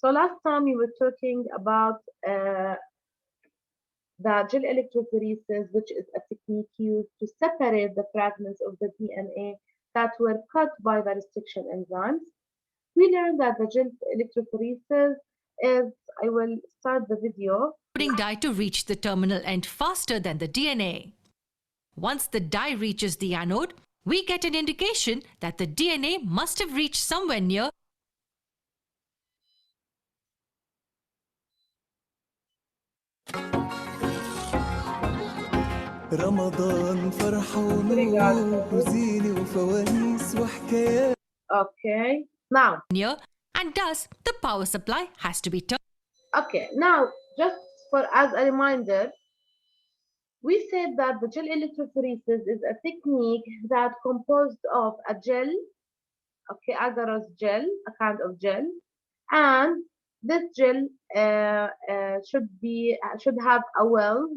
So last time we were talking about the gel electrophoresis, which is a technique used to separate the fragments of the DNA that were cut by the restriction enzymes. We learned that the gel electrophoresis is, I will start the video. Dye to reach the terminal end faster than the DNA. Once the dye reaches the anode, we get an indication that the DNA must have reached somewhere near رمضان فرحة ونور وزينة وفوانيس وحكايات. Okay, now. Near, and thus the power supply has to be turned. Okay, now just for as a reminder, we said that the gel electrophoresis is a technique that composed of a gel, okay, agarose gel, a kind of gel, and this gel should have a well.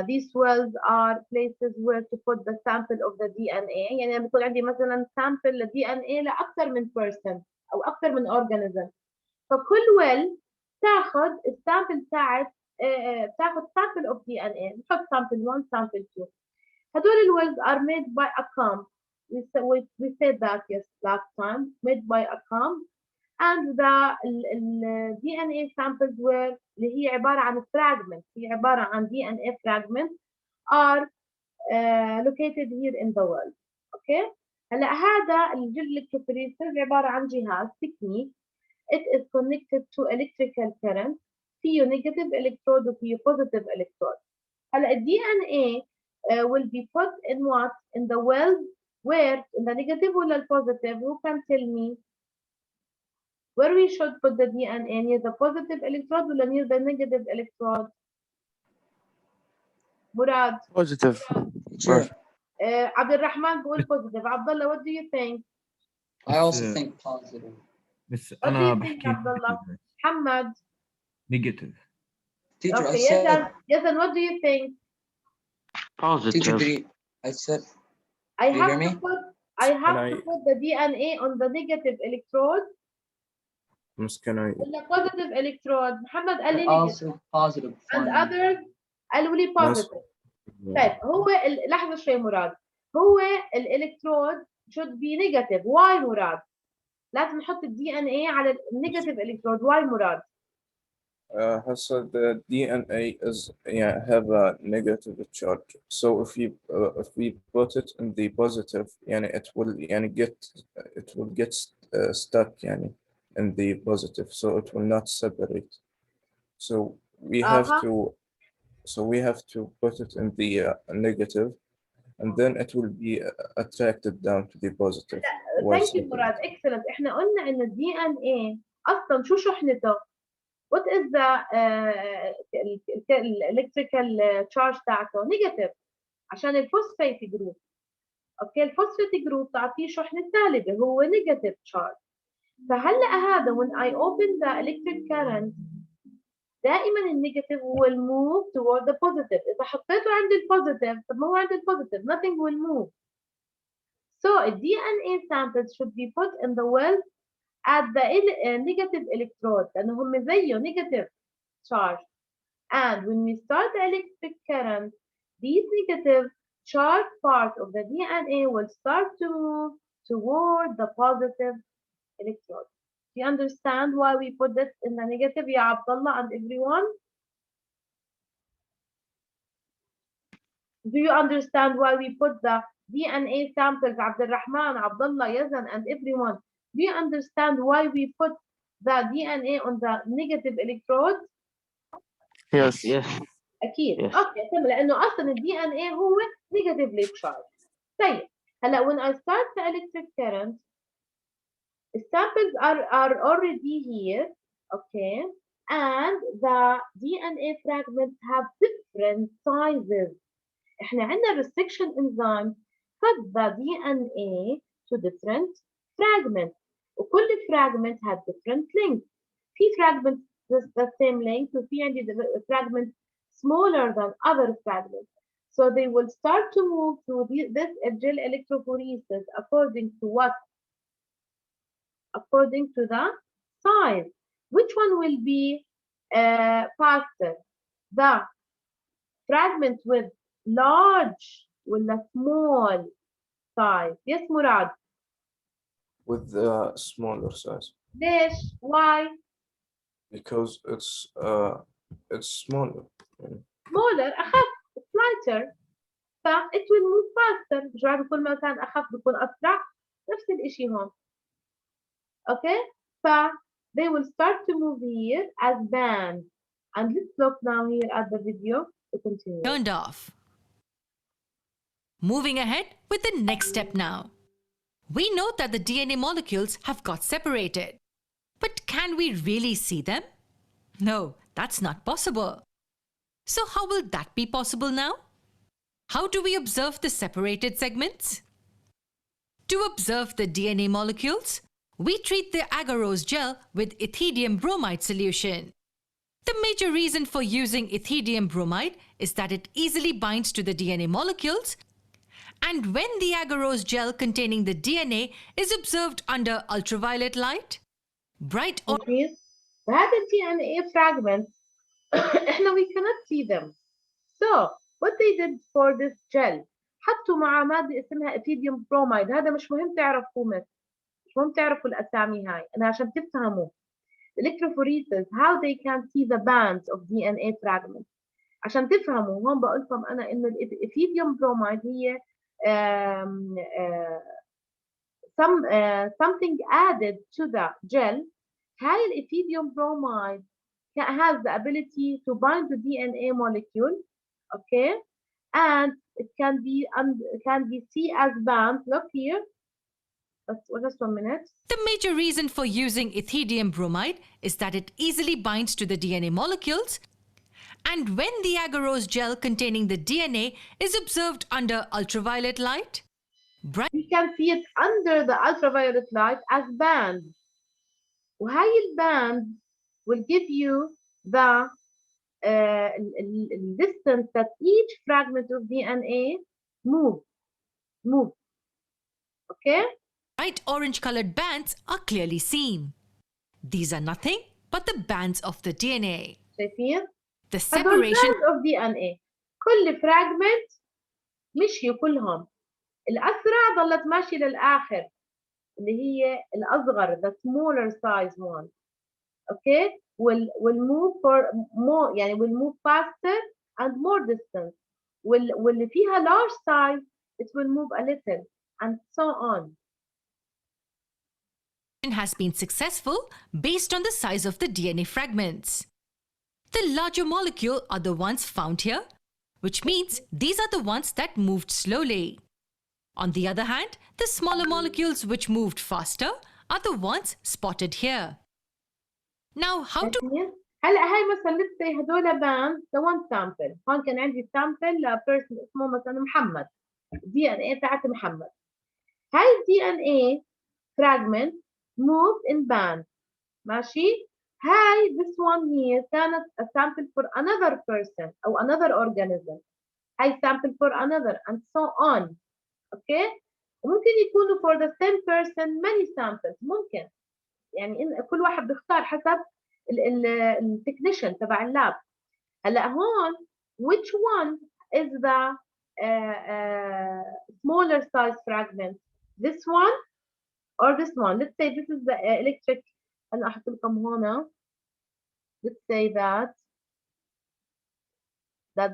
These wells are places where to put the sample of the DNA. يعني لما يكون عندي مثلا sample DNA لأكثر من person أو أكثر من organism، فكل well تاخذ السامبل تاعت تاخذ sample of DNA، نحط sample 1 sample 2. هدول الوells are made by a comb. We said that yes last time, made by a comb, and the DNA samples were اللي هي عبارة عن fragments، هي عبارة عن DNA fragments are located here in the world. okay. هلا هذا الجل electrophoresis عبارة عن جهاز technique. It is connected to electrical current. فيه negative electrode وفيه positive electrode. هلا ال DNA will be put in what? In the well where in the negative ولا ال positive? Who can tell me? Where we should put the DNA, near the positive electrode or near the negative electrode? Murad. Positive. Sure. Abdul Rahman بقول positive. Abdullah, what do you think? I also think positive. بس What do أنا you think, بحكي Abdullah? Muhammad. negative. Teacher, Okay, I said Yazan, what do you think? teacher, Positive. I said I Do you have hear to me? put the DNA on the negative electrode Can I ولا positive electrode. محمد قال لي negative also positive. and fine. others قالوا لي positive. طيب هو لحظة شوي مراد، هو الالكترود should be negative. why مراد؟ لازم نحط ال DNA على النيجاتيف الكترود. why مراد؟ So the DNA is have a negative charge. So if we put it in the positive, it will get stuck in the positive, so it will not separate. So we have to put it in the negative, and then it will be attracted down to the positive. Thank you مراد. excellent. احنا قلنا ان ال DNA اصلا شو شحنته؟ What is the electrical charge تاعته؟ نيجاتيف عشان الفوسفيت جروب. اوكي الفوسفيت جروب تعطيه شحنة سالبة، هو نيجاتيف charge. فهلا هذا when I open the electric current دائما النيجاتيف will move toward the positive. إذا حطيته عند البوزيتيف، طب ما هو عند البوزيتيف nothing will move. So DNA samples should be put in the well at the negative electrode لأنه هم زيه negative charge. And when we start the electric current, these negative charge part of the DNA will start to move toward the positive electrode. Do you understand why we put this in the negative, Ya Abdullah and everyone? Do you understand why we put the DNA samples, Abdul Rahman, Abdullah, Yazan, and everyone? Do you understand why we put the DNA on the negative electrode? Yes. أكيد. Yes. أوكي تمام لأنه أصلا ال DNA هو negatively charged. طيب هلا when I start the electric current, the samples are already here, okay, and the DNA fragments have different sizes. إحنا عندنا restriction enzyme cut the DNA to different fragments وكل fragment had different length. في fragment the same length وفي عندي fragment smaller than other fragments. So they will start to move through this gel electrophoresis according to what? According to the size. which one will be faster? The fragment with large ولا small size? Yes, Murad. with the smaller size ليش؟ Why? because it's smaller. Smaller أخف. It's lighter. ف it will move faster. مش راح كل ما كان أخف بيكون أسرع. نفس الإشي هون. Okay? ف they will start to move here as bands. And let's look now here at the video to continue. Turned off. Moving ahead with the next step now. We know that the DNA molecules have got separated. But can we really see them? No, that's not possible. So how will that be possible now? How do we observe the separated segments? To observe the DNA molecules, we treat the agarose gel with ethidium bromide solution. The major reason for using ethidium bromide is that it easily binds to the DNA molecules, and when the agarose gel containing the DNA is observed under ultraviolet light, bright or Okay? فهذا DNA fragments احنا we cannot see them. So what they did for this gel حطوا مع مادة اسمها ethidium bromide. هذا مش مهم تعرفوه مش مهم تعرفوا الأسامي هاي. أنا عشان تفهموا electrophoresis how they can see the bands of DNA fragments. عشان تفهموا هون بقول لكم أنا إنه ethidium bromide هي something added to the gel. هاي الإثيديوم bromide has the ability to bind the DNA molecule, okay, and it can be seen as bands. Look here. Just 1 minute. The major reason for using ethidium bromide is that it easily binds to the DNA molecules, and when the agarose gel containing the DNA is observed under ultraviolet light, we can see it under the ultraviolet light as bands. وهاي الباند will give you the distance that each fragment of DNA move. Okay? bright orange-colored bands are clearly seen. These are nothing but the bands of the DNA. شايفين؟ The هدول separation bands of DNA. كل fragment مشيوا كلهم. الأسرع ظلت ماشية للآخر اللي هي الأصغر the smaller size one. Okay? will move for more يعني will move faster and more distance. واللي فيها large size it will move a little and so on. has been successful based on the size of the DNA fragments. The larger molecule are the ones found here, which means these are the ones that moved slowly. On the other hand, the smaller molecules which moved faster are the ones spotted here. Now, how to... هلا هاي مثلا let's say هدول bands the one sample. هون كان عندي sample لبيرسون اسمه مثلا محمد. DNA تاعت محمد. هاي DNA fragment moved in bands. ماشي؟ هاي this one here كانت a sample for another person أو another organism. هاي sample for another and so on. Okay? وممكن يكونوا for the same person many samples. ممكن. يعني إن كل واحد بيختار حسب التكنيشن تبع اللاب. هلا هون which one is the smaller size fragment? This one or this one? Let's say this is the electric. أنا أحط لكم هنا. Let's say that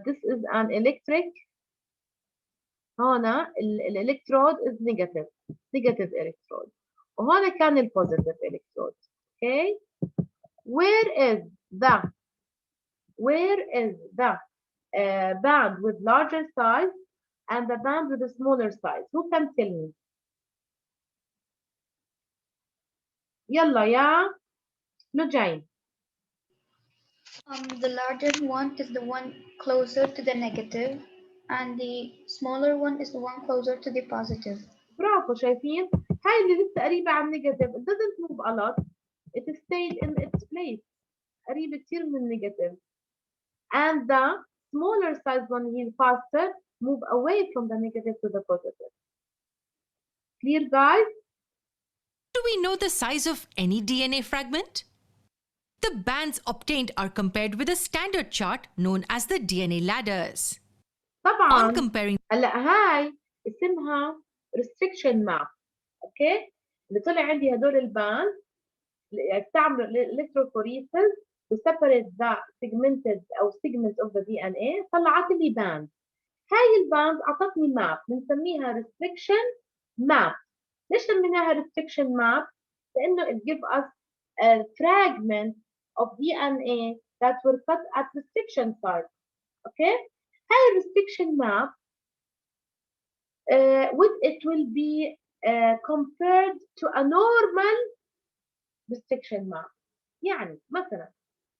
this is an electric. هنا electrode is negative electrode. وهنا كان positive electrode. Okay? Where is the band with larger size and the band with a smaller size? Who can tell me? يلا يا لجين. The larger one is the one closer to the negative, and the smaller one is the one closer to the positive. برافو شايفين؟ هاي اللي لسه قريبة على النيجاتيف. It doesn't move a lot. It stayed in its place. قريبة كتير من النيجاتيف. And the smaller size one here faster move away from the negative to the positive. Clear, guys? Do we know the size of any DNA fragment? The bands obtained are compared with a standard chart known as the DNA ladders. طبعا On comparing هلا هاي اسمها restriction map. اوكي اللي طلع عندي هدول الباند استعملوا electrophoresis to separate the segmented او segment of the DNA طلعت لي باند. هاي الباند اعطتني ماب بنسميها restriction map. ليش سميناها restriction map؟ لانه it gives us a fragment of DNA that were cut at restriction site. Okay? هاي restriction map it will be compared to a normal restriction map. يعني مثلا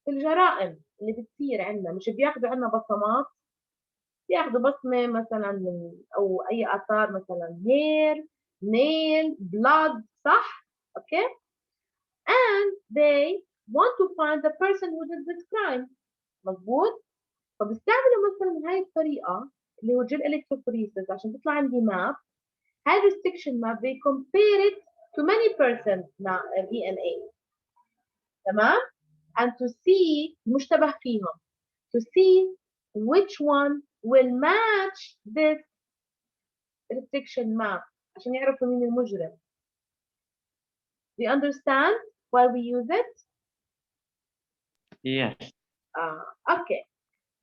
في الجرائم اللي بتصير عندنا مش بياخذوا عندنا بصمات، بياخذوا بصمة مثلا من أو أي آثار مثلا hair, nail, blood صح؟ okay? And they want to find the person who did this crime. مظبوط؟ فبيستعملوا مثلا هاي الطريقة اللي هو جيل electrophoresis عشان تطلع عندي ماب. هاي restriction map they compare it to many persons DNA. تمام؟ and to see مشتبه فيهم to see which one will match this restriction map عشان يعرفوا مين المجرم. Do you understand why we use it? Yes. Okay.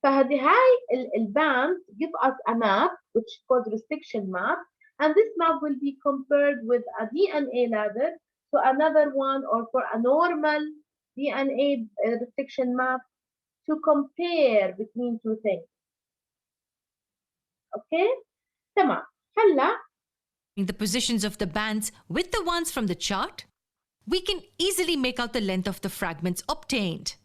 فهذه هاي البand give us a map which is called restriction map, and this map will be compared with a DNA ladder to another one or for a normal DNA restriction map to compare between two things. Okay? تمام. هلا the positions of the bands with the ones from the chart, we can easily make out the length of the fragments obtained.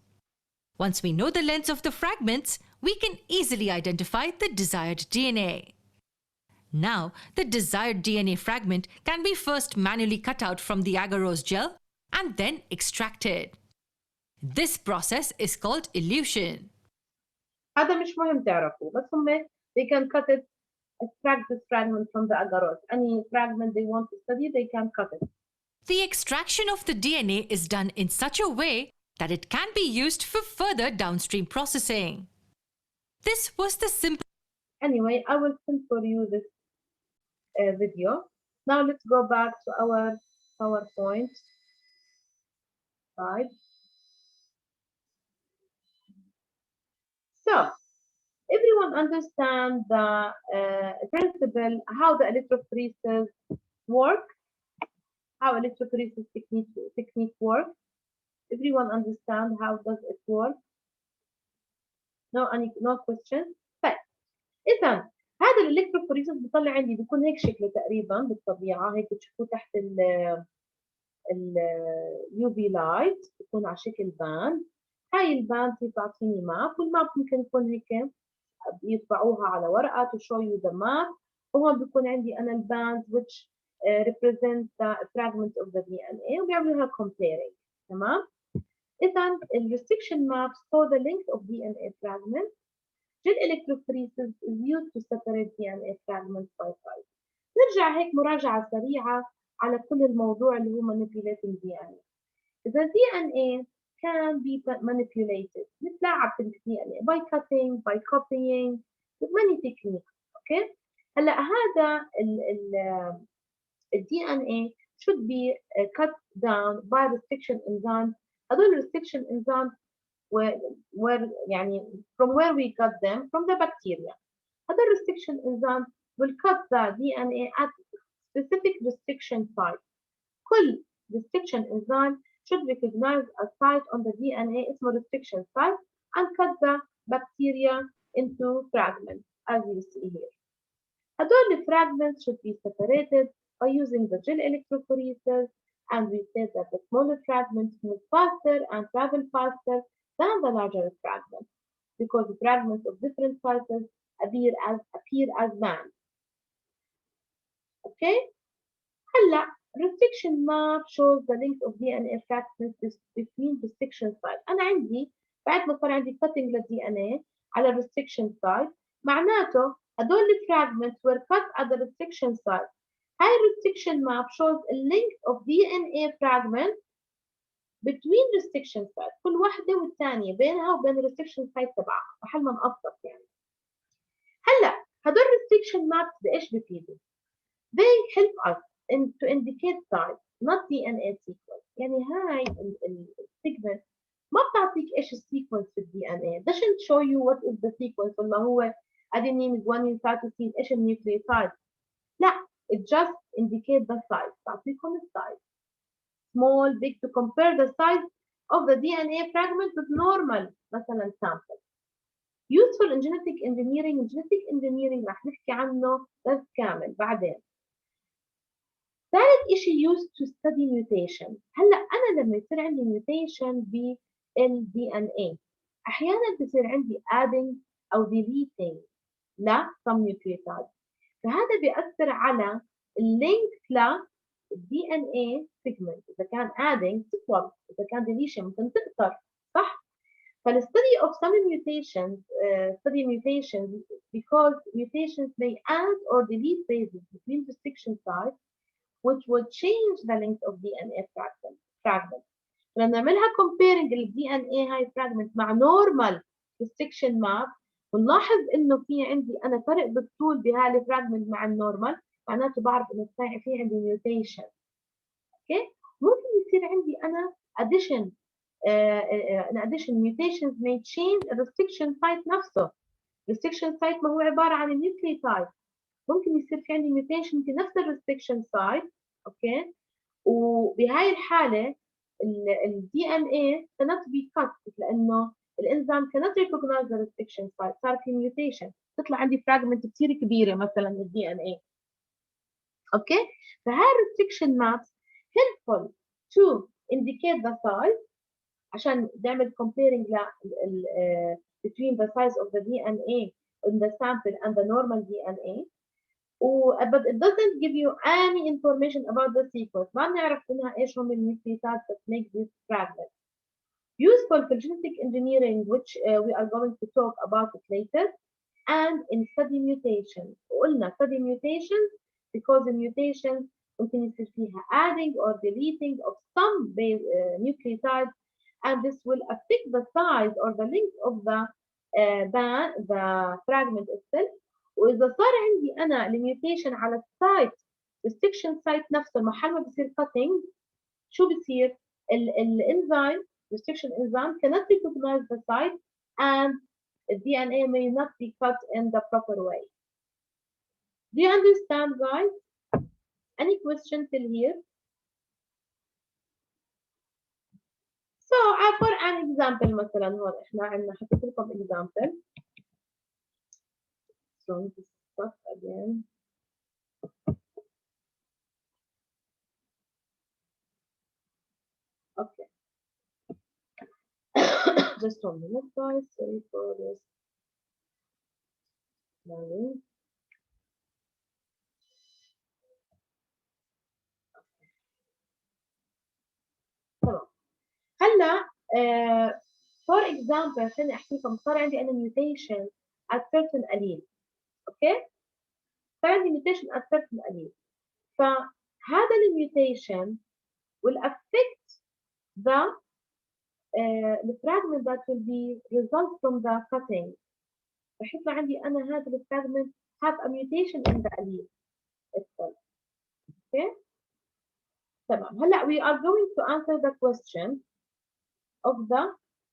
Once we know the lengths of the fragments, we can easily identify the desired DNA. Now, the desired DNA fragment can be first manually cut out from the agarose gel and then extracted. This process is called elution. هذا مش مهم تعرفوا بس هم they can cut it, extract this fragment from the agarose. Any fragment they want to study, they can cut it. The extraction of the DNA is done in such a way that it can be used for further downstream processing. This was the simple. Anyway, I will send for you this video. Now let's go back to our PowerPoint slide. So, everyone understand the principle, how the electrophoresis work, how electrophoresis technique work. Everyone understand how does it work? No question. طيب إذا هذا الالكتروفوريسيس بيطلع عندي بيكون هيك شكله تقريبا بالطبيعة، هيك بتشوفوه تحت ال UV light بيكون على شكل باند. هاي الباند هي بتعطيني ماب، والماب ممكن يكون هيك يطبعوها على ورقة to show you the map. وهون بيكون عندي أنا الباند which represent the fragment of the DNA وبيعملوها comparing. تمام؟ إذا ال restriction map show the length of DNA fragments. Gel electrophoresis is used to separate DNA fragments by size. نرجع هيك مراجعة سريعة على كل الموضوع اللي هو manipulating DNA. The DNA can be manipulated. نتلاعب في DNA by cutting, by copying, with many techniques. Okay? هلا هذا ال DNA should be cut down by restriction enzymes. هذول restriction enzymes where يعني from where we got them from the bacteria. Other restriction enzymes will cut the DNA at specific restriction site. كل restriction enzyme should recognize a site on the DNA اسمه restriction site and cut the bacteria into fragments as you see here. هذول fragments should be separated by using the gel electrophoresis, and we said that the smaller fragments move faster and travel faster than the larger fragments because the fragments of different sizes appear as bands. Okay? هلا restriction map shows the length of DNA fragments between restriction sites. أنا عندي بعد ما صار عندي cutting لل DNA على restriction site معناته هدول fragments were cut at the restriction site. هاي restriction map shows a length of DNA fragments between restriction sites، كل واحدة والثانية بينها وبين الريستريكشن سايت تبعها، محل ما نقصد يعني. هلا هدول restriction maps بإيش بفيدوا؟ They help us to indicate sites not DNA sequence. يعني هاي السيجمنت ما بتعطيك ايش السيكونس في الدي ان اي، doesn't show you what is the sequence ولا هو adenine guanine cytosine ايش النيوكليوتايد. لا، it just indicate the size، تعطيكم السايز small big to compare the size of the DNA fragment with normal مثلا sample. useful in genetic engineering. genetic engineering رح نحكي عنه بس كامل بعدين. ثالث شيء used to study mutation. هلا انا لما يصير عندي mutation بالدي ان اي احيانا بصير عندي adding او deleting ل some nucleotide، فهذا بيأثر على اللينك للدي ان اي segment. اذا كان adding تطول، اذا كان deletion ممكن تقصر، صح؟ فالstudy of some mutations study mutations because mutations may add or delete bases between restriction sites which would change the length of DNA fragment. لما نعملها comparing ال DNA هاي fragment مع normal restriction map ونلاحظ انه في عندي انا فرق بالطول بهاي الفراجمنت مع النورمال، معناته بعرف انه في عندي mutation. اوكي؟ ممكن يصير عندي انا addition in addition mutations may change the restriction site نفسه. restriction site ما هو عبارة عن النيوكليوتايد، ممكن يصير في عندي mutation في نفس الريستريكشن سايت. اوكي، وبهاي الحاله الدي ان اي cannot be cut لانه الانزيم cannot recognize the restriction site، صار في mutation، تطلع عندي فراجمنت كثير كبيره مثلا من الدي ان اي. اوكي، فهاي restriction maps helpful to indicate the size عشان نعمل comparing between the size of the DNA in the sample and the normal DNA. but it doesn't give you any information about the sequence. ما بنعرف منها ايش هم النيوكليوتايد that make this fragment. Useful for genetic engineering, which we are going to talk about it later, and in study mutations. قلنا study mutations because the mutations ممكن يصير فيها adding or deleting of some base nucleotides, and this will affect the size or the length of the fragment itself. واذا صار عندي انا الميوتيشن على السايت restriction site نفسه المحل ما بصير cutting، شو بصير؟ الانزيم restriction enzyme cannot recognize the site and the DNA may not be cut in the proper way. Do you understand, guys? Any question till here? So for an example مثلا هون احنا عندنا حطيت لكم example. So this stuff again. Okay. Just 1 minute, guys. Sorry for this. تمام. هلا for example خليني احكي لكم صار عندي انا mutation at certain allele. اوكي؟ صار عندي mutation at certain allele. فهذا الميوتيشن will affect the fragment that will be result from the cutting. رح يطلع عندي انا هذا الفراجمنت have a mutation in the allele itself. Okay? تمام. هلا we are going to answer the question of the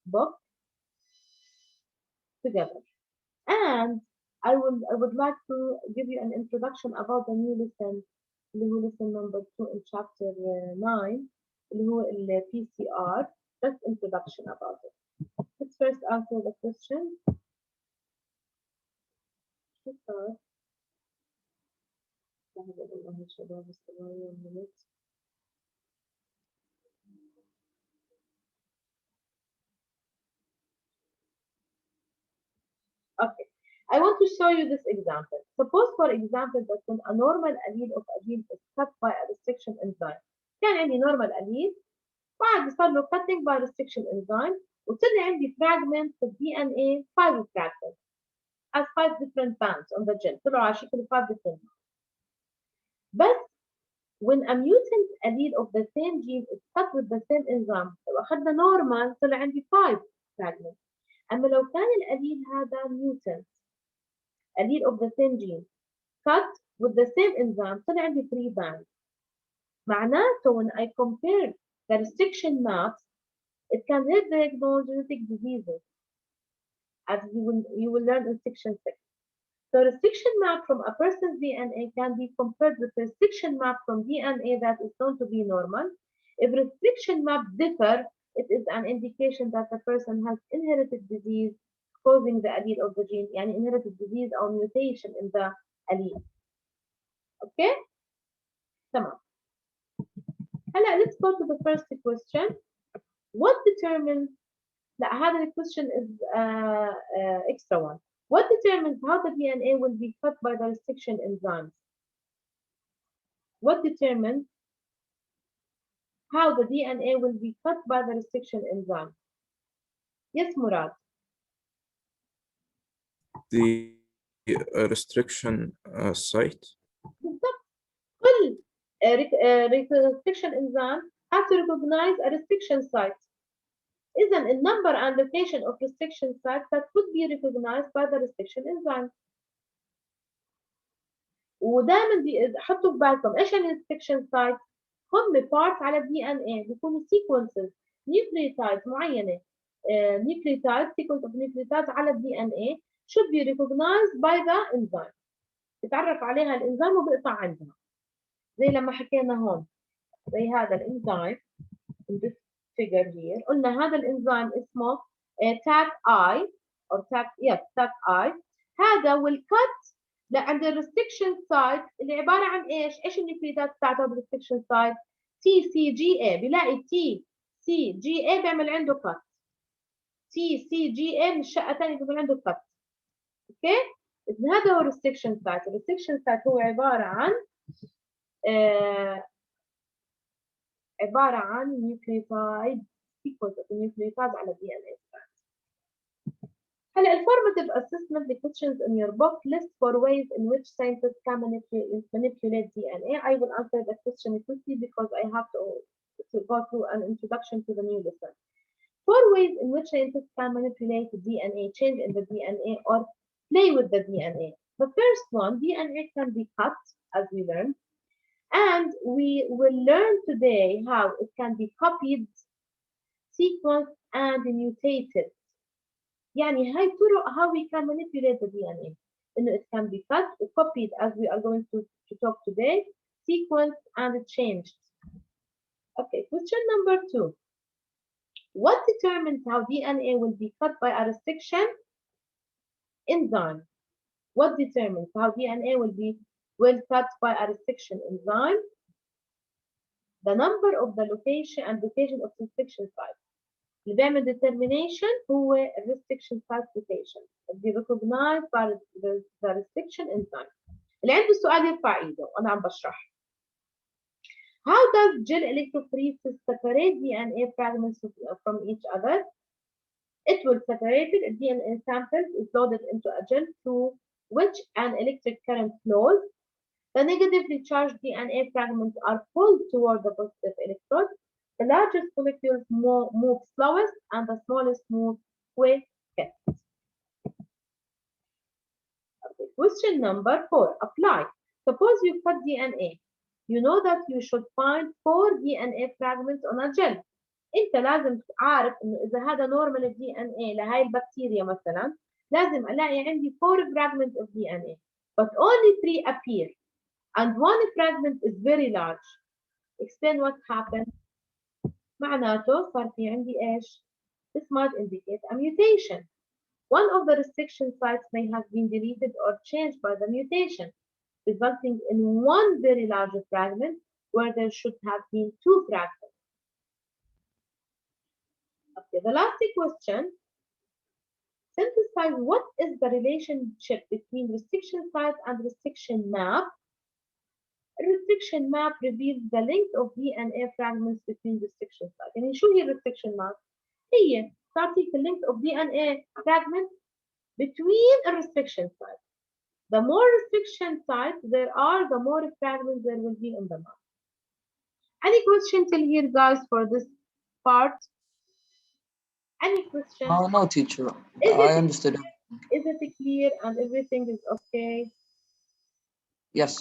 book together. And I would like to give you an introduction about the new lesson اللي هو lesson number 2 in chapter 9 اللي هو ال PCR. Just introduction about it. Let's first answer the question. Okay, I want to show you this example. Suppose, for example, that when a normal allele of a gene is cut by a restriction enzyme. كان عندي normal allele بعد صار له cutting by restriction enzyme وصار لي عندي fragment في DNA 5 fragments as 5 different bands on the gene طلعوا على شكل 5 different bands. بس when a mutant allele of the same gene is cut with the same enzyme لو أخذنا normal طلع عندي 5 fragments. أما لو كان الأليل هذا mutant allele of the same gene cut with the same enzyme طلع عندي 3 bands. معناته when I compare the restriction maps it can help diagnose genetic diseases as you will learn in section 6. The restriction map from a person's DNA can be compared with the restriction map from DNA that is known to be normal. If restriction maps differ, it is an indication that the person has inherited disease causing the allele of the gene, يعني inherited disease or mutation in the allele. Okay? تمام. هلا let's go to the first question. What determines لا هذا the question is extra one. What determines how the DNA will be cut by the restriction enzymes? What determines how the DNA will be cut by the restriction enzyme? Yes, Murad. The restriction site. بالضبط. كل restriction enzyme have to recognize a restriction site. إذن a number and location of restriction sites that could be recognized by the restriction enzyme. ودائما حطوا في بالكم ايش يعني restriction site؟ هم parts على DNA بيكونوا sequences nucleotides معينة nucleotides sequence of nucleotides على DNA should be recognized by the enzyme. يتعرف عليها الانزيم وبيقطع عندها. زي لما حكينا هون زي هذا الانزيم in this figure here قلنا هذا الانزيم اسمه TACI or TACI هذا will cut عند الريستريكشن سايت اللي عباره عن ايش؟ ايش النيوكليدات بتاعتها بالريستريكشن سايت؟ TCGA بيلاقي TCGA بيعمل عنده كت TCGA من الشقه الثانيه بيعمل عنده كت. اوكي؟ اذا هذا هو الريستريكشن سايت، الريستريكشن سايت هو عباره عن نيوكليوتايد سيكونس اوف نيوكليوتايد على الدي ان اي. هلا الفورماتيف assessment the questions in your book list for ways in which scientists can manipulate DNA. I will answer the question quickly because I have to go through an introduction to the new lesson. 4 ways in which scientists can manipulate the DNA, change in the DNA or play with the DNA. The first one, DNA can be cut as we learned, and we will learn today how it can be copied, sequenced and mutated. يعني هاي طرق how we can manipulate the DNA. إنه it can be cut or copied as we are going to talk today, sequenced and changed. Okay, question number 2. What determines how DNA will be cut by a restriction enzyme? What determines how DNA will cut by a restriction enzyme? The number of the location and location of restriction site. اللي بيعمل determination هو restriction site mutation اللي recognized by the restriction enzyme. اللي عنده سؤال يرفع ايده وانا عم بشرح. How does gel electrophoresis separate DNA fragments from each other? It will separate it. A DNA sample is loaded into a gel through which an electric current flows. The negatively charged DNA fragments are pulled toward the positive electrode. The largest molecules move slowest and the smallest move quickest. Okay. Question number 4. Apply. Suppose you cut DNA. You know that you should find 4 DNA fragments on a gel. انت لازم عارف انه اذا هذا normal DNA لهاي البكتيريا مثلا لازم الاقي عندي 4 fragments of DNA but only 3 appear and 1 fragment is very large. Explain what happened. معناته صار في عندي ايش؟ This might indicate a mutation. One of the restriction sites may have been deleted or changed by the mutation, resulting in 1 very large fragment where there should have been 2 fragments. Okay, the last question. Synthesize what is the relationship between restriction site and restriction map. A restriction map reveals the length of DNA fragments between restriction sites. يعني شو هي restriction map؟ هي تعطيك the length of DNA fragments between a restriction sites. The more restriction sites there are, the more fragments there will be in the map. Any question till here, guys, for this part? Any question? Oh, no, teacher. Is I it understood. Is it clear and everything is okay? Yes.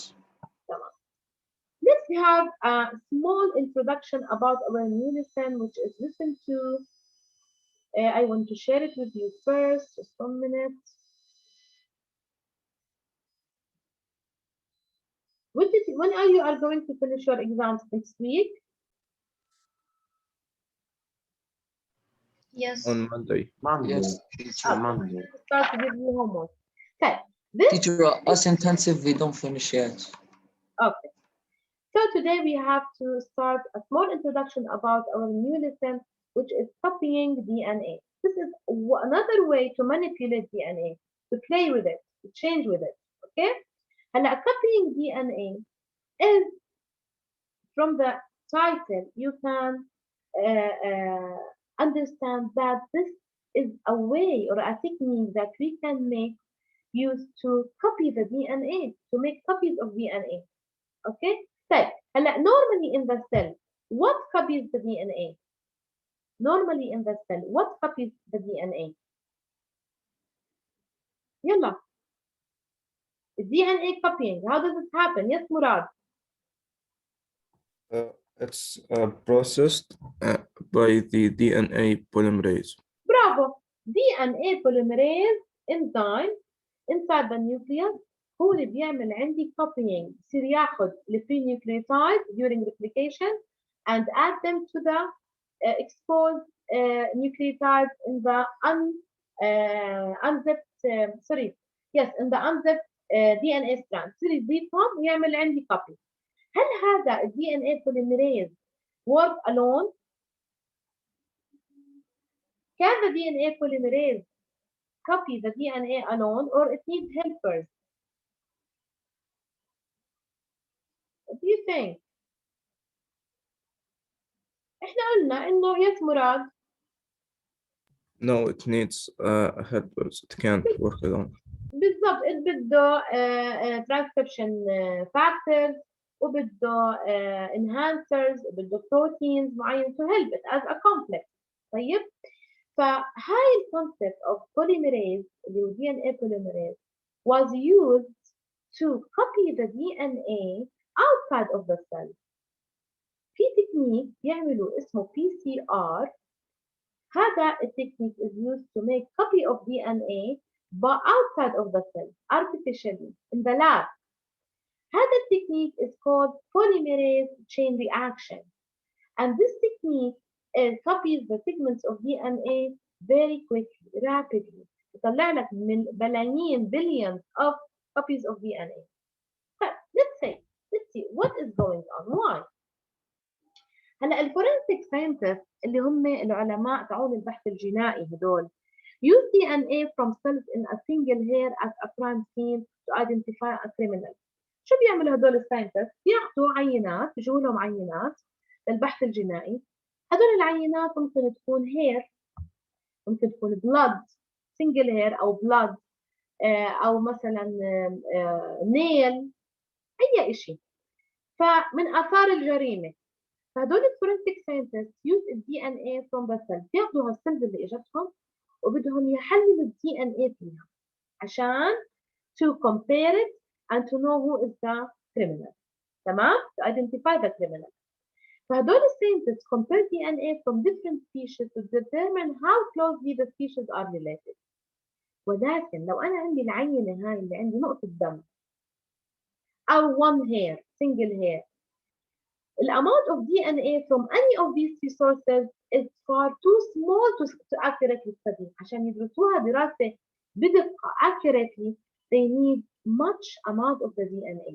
Let's have a small introduction about our new lesson, which is listen to. I want to share it with you first. Just 1 minute. When are you going to finish your exams next week? Yes. On Monday. Yes, Okay, teacher. Monday. start to give you homework. Okay. This Teacher, us intensive, we don't finish yet. okay. So today we have to start a small introduction about our new lesson, which is copying DNA. This is another way to manipulate DNA, to play with it, to change with it. Okay? And copying DNA is from the title, you can understand that this is a way or a technique that we can make use to copy the DNA, to make copies of DNA. Okay? طيب هلا normally in the cell, what copies the DNA? Normally in the cell, what copies the DNA? يلا. DNA copying, how does it happen? Yes, Murad. It's processed by the DNA polymerase. Bravo. DNA polymerase enzyme inside the nucleus هو اللي بيعمل عندي copying، يصير ياخذ الفري nucleotides during replication and add them to the exposed nucleotides in the unzipped in the unzipped DNA strand، يصير يضيفهم ويعمل عندي copy. هل هذا ال DNA polymerase work alone؟ Can the DNA polymerase copy the DNA alone or it needs helpers? What do you think? احنا قلنا انه yes مراد. No, it needs helpers. It can't work alone. بالضبط بده transcription factors وبده enhancers وبده proteins معين to help it as a complex. طيب فهاي الكونسبت of polymerase اللي هو DNA polymerase was used to copy the DNA outside of the cell. في تكنيك بيعملوا اسمه PCR. هذا التكنيك is used to make copy of DNA but outside of the cell artificially in the lab. هذا التكنيك is called polymerase chain reaction, and this technique copies the segments of DNA very quickly, rapidly. يطلع لك من بلايين billions of copies of DNA. But let's see what is going on. Why? هلا الفورنسيك ساينتست اللي هم العلماء تاعون البحث الجنائي هدول use DNA from cells in a single hair at a crime scene to identify a criminal. شو بيعملوا هدول الساينتست؟ بياخذوا عينات، بيجوا لهم عينات للبحث الجنائي. هدول العينات ممكن تكون hair، ممكن تكون blood single hair أو blood أو مثلا nail، أي شيء. فمن آثار الجريمة. فهدول الفورنسيك ساينتست use DNA from the cell، بياخذوا هالسيلز اللي اجتهم وبدهم يحللوا DNA فيها عشان to compare it and to know who is the criminal. تمام؟ to identify the criminal. فهدول الساينتست compare DNA from different species to determine how closely the species are related. ولكن لو أنا عندي العينة هاي اللي عندي نقطة دم أو one hair single hair، the amount of DNA from any of these three sources is far too small to accurately study. عشان يدرسوها دراسة بدقة accurately, they need much amount of the DNA.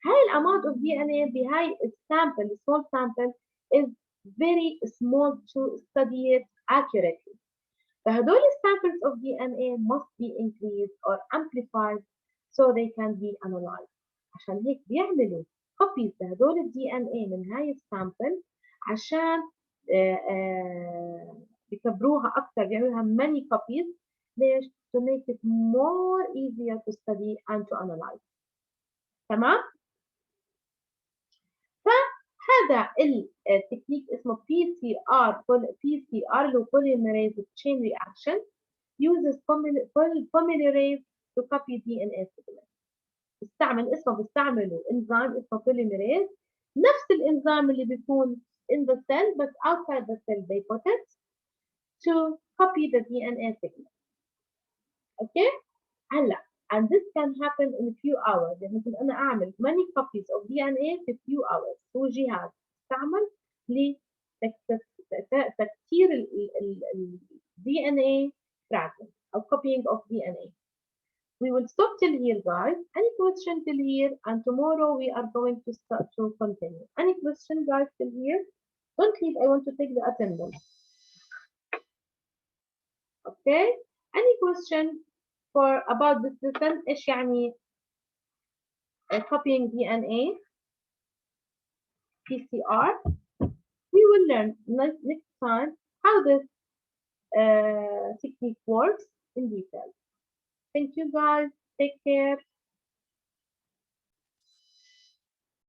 هاي amount of DNA بهاي sample, the small sample, is very small to study it accurately. فهدول samples of DNA must be increased or amplified so they can be analyzed. عشان هيك بيعملوا copies لهدول DNA من هاي السامبل عشان بيكبروها أكثر، بيعملوها many copies. ليش؟ to make it more easier to study and to analyze. تمام؟ هذا التكنيك اسمه PCR اللي هو polymerase chain reaction uses polymerase to copy DNA segment. بيستعملوا انزيم اسمه polymerase، نفس الانزيم اللي بيكون in the cell but outside the cell they put it to copy the DNA segment. Okay? هلا and this can happen in a few hours. يعني ممكن أنا أعمل many copies of DNA في few hours. هو جهاز يستعمل لتكسير ال DNA fragment أو copying of DNA. We will stop till here, guys. Any question till here? And tomorrow we are going to start to continue. Any question, guys, till here? Don't leave. I want to take the attendance. Okay. Any question for about this lesson? إيش يعني copying DNA? PCR. We will learn next time how this technique works in detail. Thank you, guys. Take care.